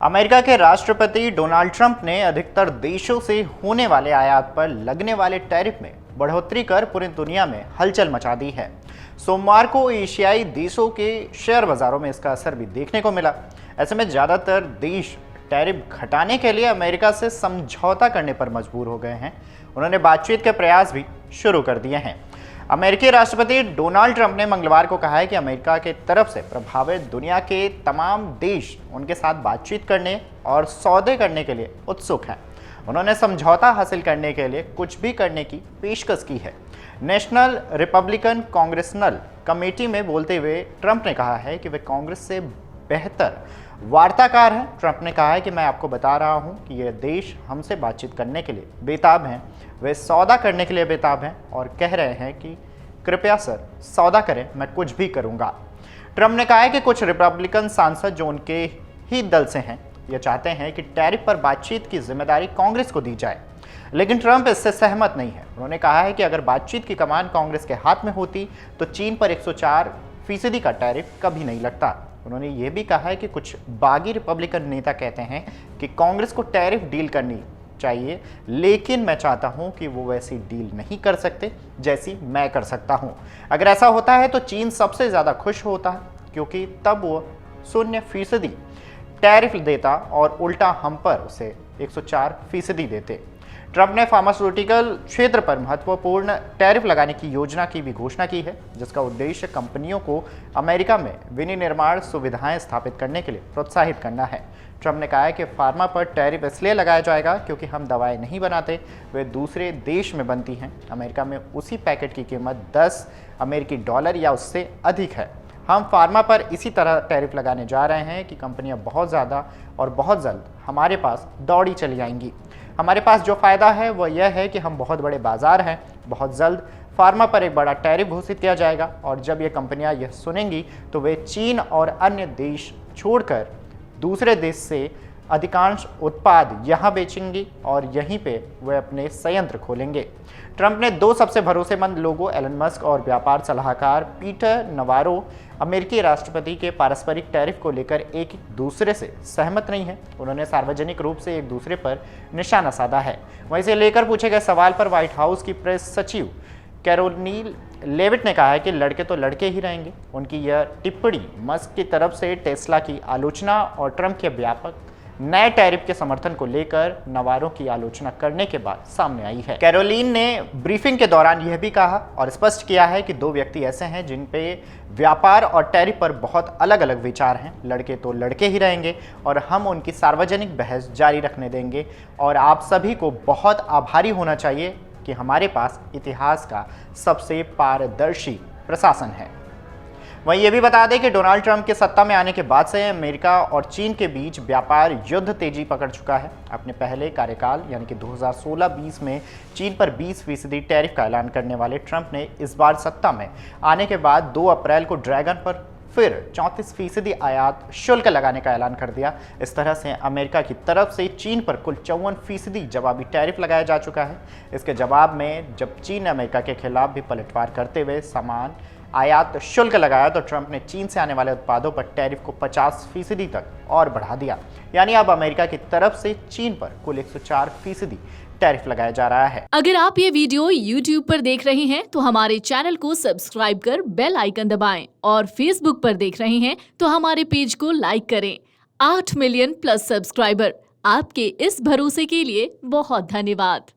America के राष्ट्रपति Donald Trump ने अधिकतर देशों से होने वाले आयात पर लगने वाले टैरिफ में बढ़ोतरी कर पूरी दुनिया में हलचल मचा दी है। सोमवार को एशियाई देशों के शेयर बाजारों में इसका असर भी देखने को मिला। ऐसे में ज़्यादातर देश टैरिफ घटाने के लिए अमेरिका से समझौता करने पर मजबूर हो गए हैं। उन्होंने बातचीत के प्रयास भी शुरू कर दिए हैं। अमेरिकी राष्ट्रपति डोनाल्ड ट्रंप ने मंगलवार को कहा है कि अमेरिका की तरफ से प्रभावित दुनिया के तमाम देश उनके साथ बातचीत करने और सौदे करने के लिए उत्सुक हैं। उन्होंने समझौता हासिल करने के लिए कुछ भी करने की पेशकश की है। नेशनल रिपब्लिकन कांग्रेसनल कमेटी में बोलते हुए ट्रंप ने कहा है कि वे कांग्रेस से बेहतर वार्ताकार हैं। ट्रंप ने कहा है कि मैं आपको बता रहा हूं कि ये देश हमसे बातचीत करने के लिए बेताब हैं, वे सौदा करने के लिए बेताब हैं और कह रहे हैं कि कृपया सर सौदा करें, मैं कुछ भी करूंगा। ट्रंप ने कहा है कि कुछ रिपब्लिकन सांसद जो उनके ही दल से हैं ये चाहते हैं कि टैरिफ पर बातचीत की जिम्मेदारी कांग्रेस को दी जाए, लेकिन ट्रंप इससे सहमत नहीं है। उन्होंने कहा है कि अगर बातचीत की कमान कांग्रेस के हाथ में होती तो चीन पर 104% का टैरिफ कभी नहीं लगता। उन्होंने ये भी कहा है कि कुछ बागी रिपब्लिकन नेता कहते हैं कि कांग्रेस को टैरिफ डील करनी चाहिए, लेकिन मैं चाहता हूं कि वो वैसी डील नहीं कर सकते जैसी मैं कर सकता हूं। अगर ऐसा होता है तो चीन सबसे ज़्यादा खुश होता है, क्योंकि तब वो 0% टैरिफ देता और उल्टा हम पर उसे 104% देते। ट्रंप ने फार्मास्यूटिकल क्षेत्र पर महत्वपूर्ण टैरिफ लगाने की योजना की भी घोषणा की है, जिसका उद्देश्य कंपनियों को अमेरिका में विनिर्माण सुविधाएं स्थापित करने के लिए प्रोत्साहित करना है। ट्रंप ने कहा है कि फार्मा पर टैरिफ इसलिए लगाया जाएगा क्योंकि हम दवाएं नहीं बनाते, वे दूसरे देश में बनती हैं। अमेरिका में उसी पैकेट की कीमत $10 या उससे अधिक है। हम फार्मा पर इसी तरह टैरिफ लगाने जा रहे हैं कि कंपनियां बहुत ज़्यादा और बहुत जल्द हमारे पास दौड़ी चली आएंगी। हमारे पास जो फ़ायदा है वह यह है कि हम बहुत बड़े बाजार हैं। बहुत जल्द फार्मा पर एक बड़ा टैरिफ घोषित किया जाएगा और जब ये कंपनियां यह सुनेंगी तो वे चीन और अन्य देश छोड़कर दूसरे देश से अधिकांश उत्पाद यहाँ बेचेंगी और यहीं पे वे अपने संयंत्र खोलेंगे। ट्रंप ने दो सबसे भरोसेमंद लोगों एलन मस्क और व्यापार सलाहकार पीटर नवारो अमेरिकी राष्ट्रपति के पारस्परिक टैरिफ को लेकर एक दूसरे से सहमत नहीं है। उन्होंने सार्वजनिक रूप से एक दूसरे पर निशाना साधा है। वहीं इसे लेकर पूछे गए सवाल पर व्हाइट हाउस की प्रेस सचिव कैरोलीन लेविट ने कहा है कि लड़के तो लड़के ही रहेंगे। उनकी यह टिप्पणी मस्क की तरफ से टेस्ला की आलोचना और ट्रंप के व्यापक नए टैरिफ के समर्थन को लेकर नवारों की आलोचना करने के बाद सामने आई है। कैरोलीन ने ब्रीफिंग के दौरान यह भी कहा और स्पष्ट किया है कि दो व्यक्ति ऐसे हैं जिन पे व्यापार और टैरिफ पर बहुत अलग अलग विचार हैं। लड़के तो लड़के ही रहेंगे और हम उनकी सार्वजनिक बहस जारी रखने देंगे और आप सभी को बहुत आभारी होना चाहिए कि हमारे पास इतिहास का सबसे पारदर्शी प्रशासन है। वहीं ये भी बता दें कि डोनाल्ड ट्रंप के सत्ता में आने के बाद से अमेरिका और चीन के बीच व्यापार युद्ध तेजी पकड़ चुका है। अपने पहले कार्यकाल यानी कि 2016-20 में चीन पर 20% टैरिफ का ऐलान करने वाले ट्रंप ने इस बार सत्ता में आने के बाद 2 अप्रैल को ड्रैगन पर फिर 34% आयात शुल्क लगाने का ऐलान कर दिया। इस तरह से अमेरिका की तरफ से चीन पर कुल 54% जवाबी टैरिफ लगाया जा चुका है। इसके जवाब में जब चीन ने अमेरिका के खिलाफ भी पलटवार करते हुए समान आयात शुल्क लगाया तो ट्रंप ने चीन से आने वाले उत्पादों पर टैरिफ को 50% तक और बढ़ा दिया। यानी अब अमेरिका की तरफ से चीन पर कुल 104% टैरिफ लगाया जा रहा है। अगर आप ये वीडियो YouTube पर देख रहे हैं तो हमारे चैनल को सब्सक्राइब कर बेल आइकन दबाएं और Facebook पर देख रहे हैं तो हमारे पेज को लाइक करें। 8 मिलियन प्लस सब्सक्राइबर, आपके इस भरोसे के लिए बहुत धन्यवाद।